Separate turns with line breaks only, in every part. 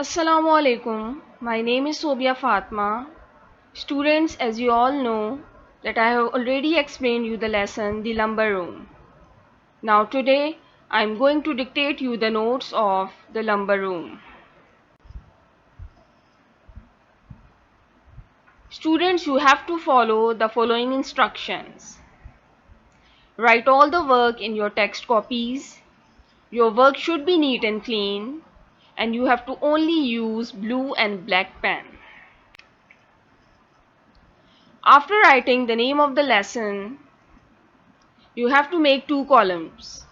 Assalamu alaikum. My name is Sobia Fatma. Students, as you all know that I have already explained you the lesson, the lumber room. Now today I am going to dictate you the notes of the lumber room. Students, you have to follow the following instructions. Write all the work in your text copies. Your work should be neat and clean, and you have to only use blue and black pen. After writing the name of the lesson, you have to make two columns.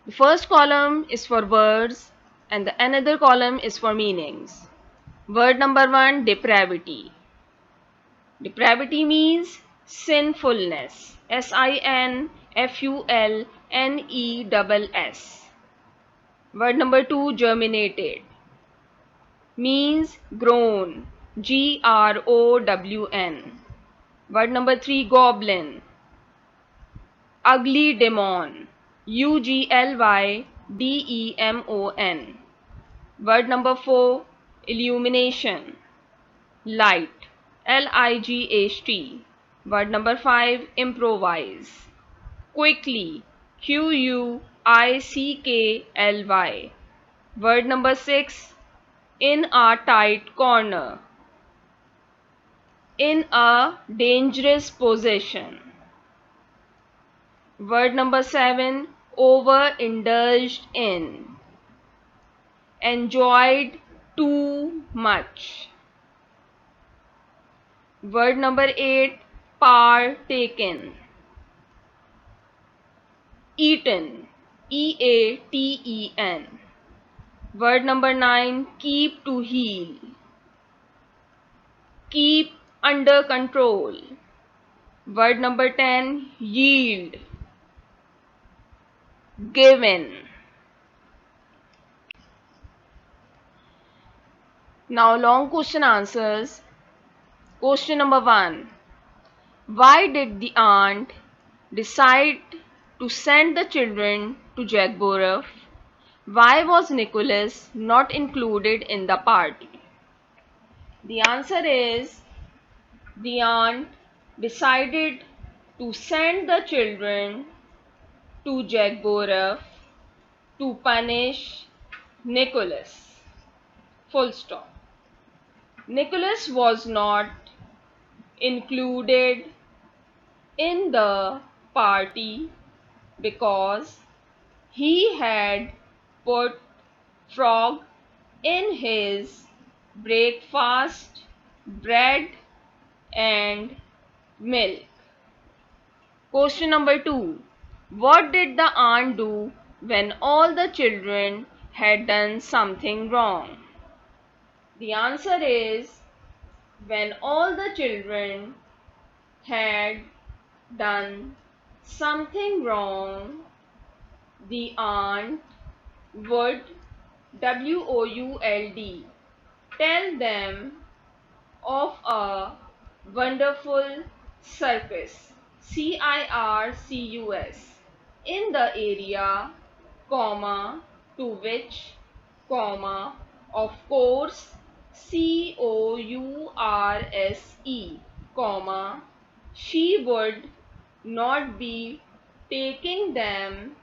The first column is for words and the another column is for meanings. Word number 1, depravity. Depravity means sinfulness. SINFULNESS. Word number 2, germinated, means grown. GROWN. Word number 3, goblin, ugly demon. UGLYDEMON. Word number 4, illumination, light. LIGHT. Word number 5, improvise, quickly. QUICKLY. Word number 6, in a tight corner, in a dangerous position. Word number 7, overindulged in, enjoyed too much. Word number 8, partaken, eaten. EATEN. Word number 9, keep to heal, keep under control. Word number 10, yield, given. Now long question answers. Question number 1. Why did the aunt decide to send the children to Jagborough? Why was Nicholas not included in the party? The answer is the aunt decided to send the children to Jagborough to punish Nicholas. Full stop. Nicholas was not included in the party because he had put frog in his breakfast, bread and milk. Question number 2. What did the aunt do when all the children had done something wrong? The answer is when all the children had done something wrong, the aunt would WOULD tell them of a wonderful circus CIRCUS in the area, comma, to which, comma, of course COURSE, comma, she would not be taking them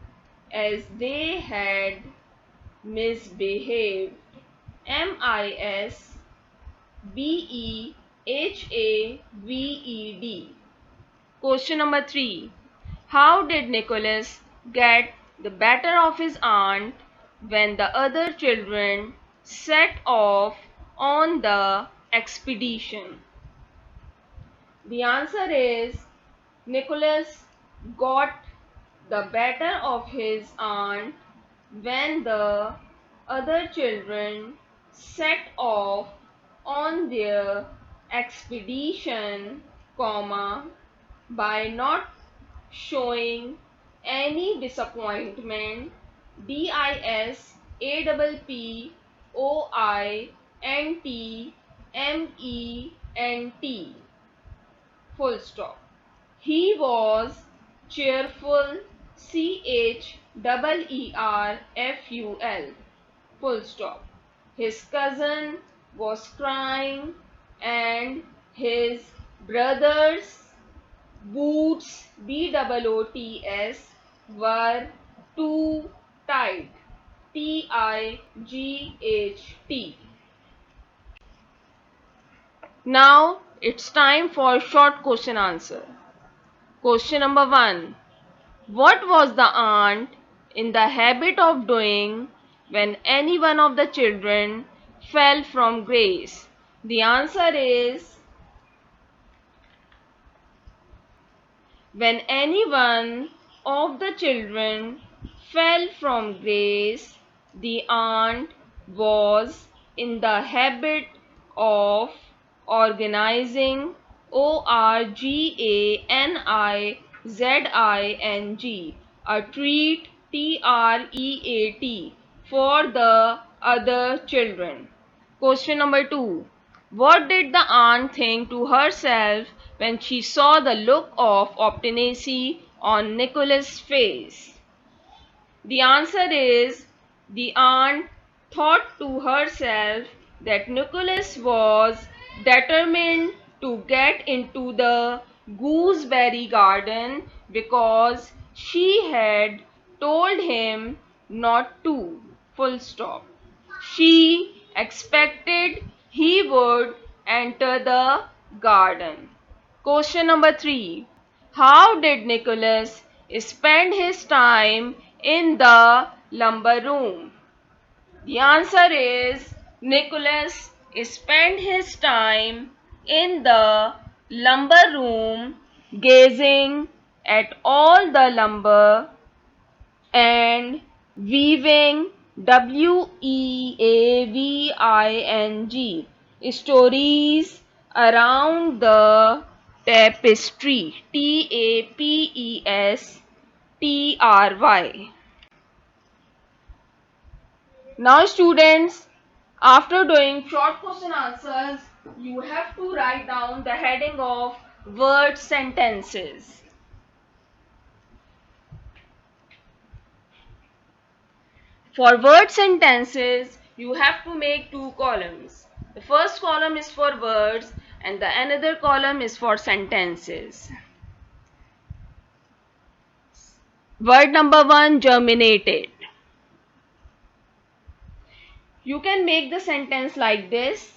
as they had misbehaved. MISBEHAVED. Question number 3. How did Nicholas get the better of his aunt when the other children set off on the expedition? The answer is Nicholas got the better of his aunt when the other children set off on their expedition, comma, by not showing any disappointment. DISAPPOINTMENT. Full stop. He was cheerful. CHEERFUL. Full stop. his cousin was crying and his brother's boots BOOTS were too tight TIGHT. Now it's time for short question answer. Question number 1. What was the aunt in the habit of doing when any one of the children fell from grace? The answer is, when any one of the children fell from grace, the aunt was in the habit of organizing ORGANIZING a treat TREAT for the other children. Question number 2. What did the aunt think to herself when she saw the look of obstinacy on Nicholas' face? The answer is, the aunt thought to herself that Nicholas was determined to get into the gooseberry garden because she had told him not to. Full stop. She expected he would enter the garden. Question number 3. How did Nicholas spend his time in the lumber room? The answer is, Nicholas spent his time in the lumber room gazing at all the lumber and weaving WEAVING stories around the tapestry TAPESTRY. Now students, after doing short question answers, you have to write down the heading of word sentences. For word sentences, you have to make 2 columns. The first column is for words and the another column is for sentences. Word number 1, germinated. You can make the sentence like this,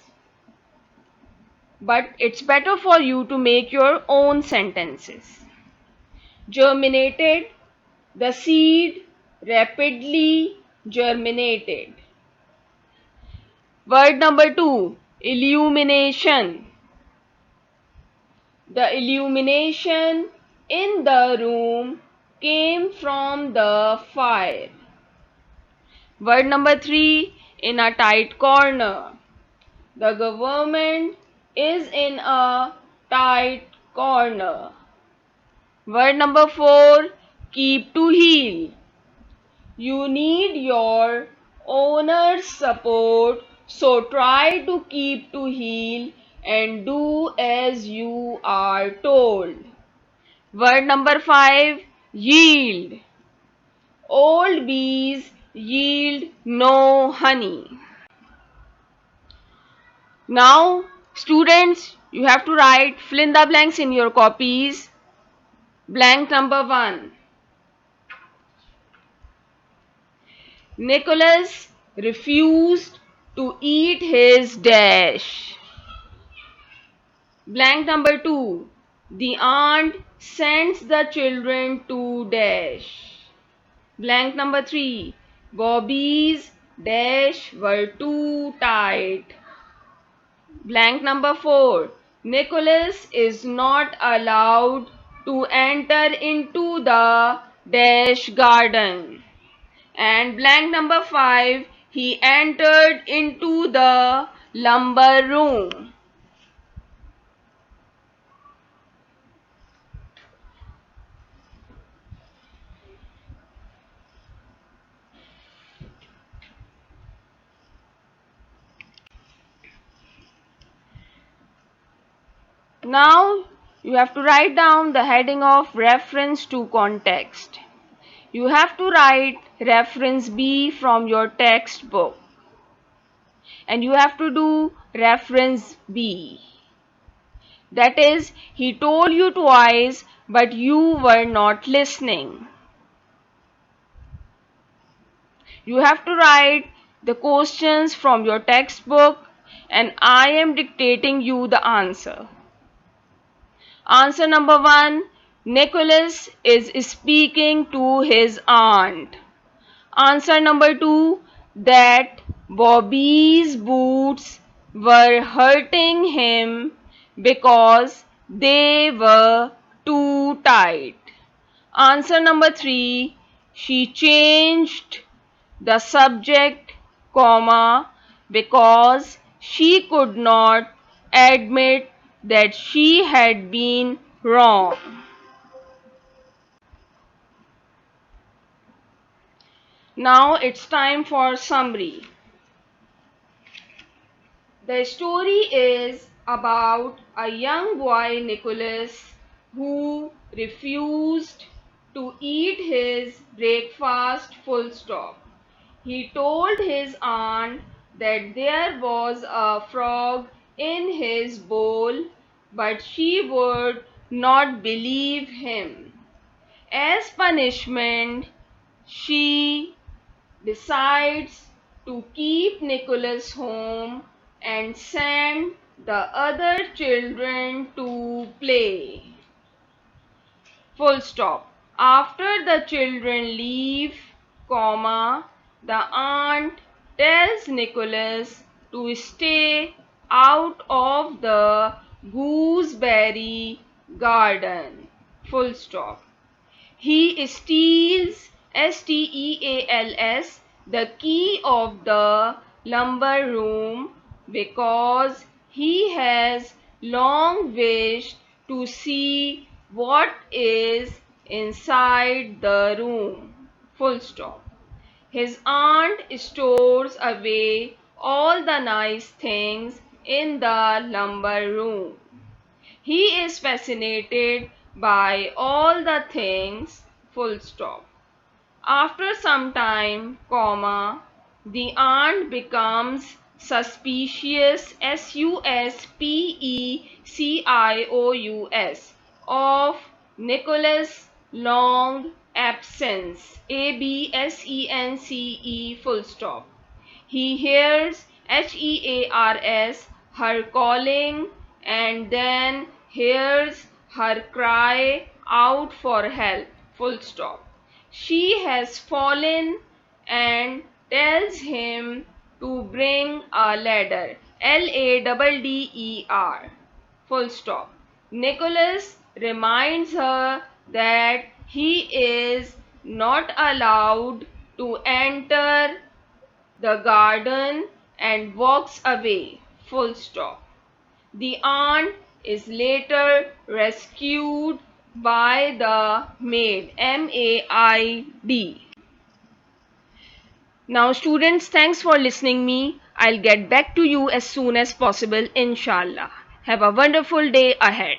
but it's better for you to make your own sentences. Germinated, the seed rapidly germinated. Word number 2, illumination. The illumination in the room came from the fire. Word number 3, in a tight corner. The government is in a tight corner. Word number 4, keep to heel. You need your owner's support, so try to keep to heel and do as you are told. Word number 5, yield. Old bees yield no honey. Now, students, you have to write fill in the blanks in your copies. Blank number 1. Nicholas refused to eat his dash. Blank number 2. The aunt sends the children to dash. Blank number 3. Bobby's dash were too tight. Blank number 4. Nicholas is not allowed to enter into the dash garden. And blank number 5. He entered into the lumber room. Now you have to write down the heading of reference to context. You have to write reference B from your textbook. and you have to do reference B. That is, he told you twice, but you were not listening. You have to write the questions from your textbook, and I am dictating you the answer. Answer number 1. Nicholas is speaking to his aunt. Answer number 2. That Bobby's boots were hurting him because they were too tight. Answer number 3. She changed the subject, comma, because she could not admit that she had been wrong. Now it's time for summary. The story is about a young boy, Nicholas, who refused to eat his breakfast full stop. He told his aunt that there was a frog in his bowl, but she would not believe him. As punishment, she decides to keep Nicholas home and send the other children to play. Full stop. After the children leave, comma, the aunt tells Nicholas to stay out of the gooseberry garden. Full stop. He steals, steals, the key of the lumber room because he has long wished to see what is inside the room. Full stop. His aunt stores away all the nice things in the lumber room. He is fascinated by all the things, full stop. After some time, comma, the aunt becomes suspicious, suspicious, of Nicholas' long absence, absence, full stop. He hears hears her calling and then hears her cry out for help, full stop. She has fallen and tells him to bring a ladder, ladder, full stop. Nicholas reminds her that he is not allowed to enter the garden and walks away, full stop. The aunt is later rescued by the maid, maid. Now students, thanks for listening me. I'll get back to you as soon as possible, inshallah. Have a wonderful day ahead.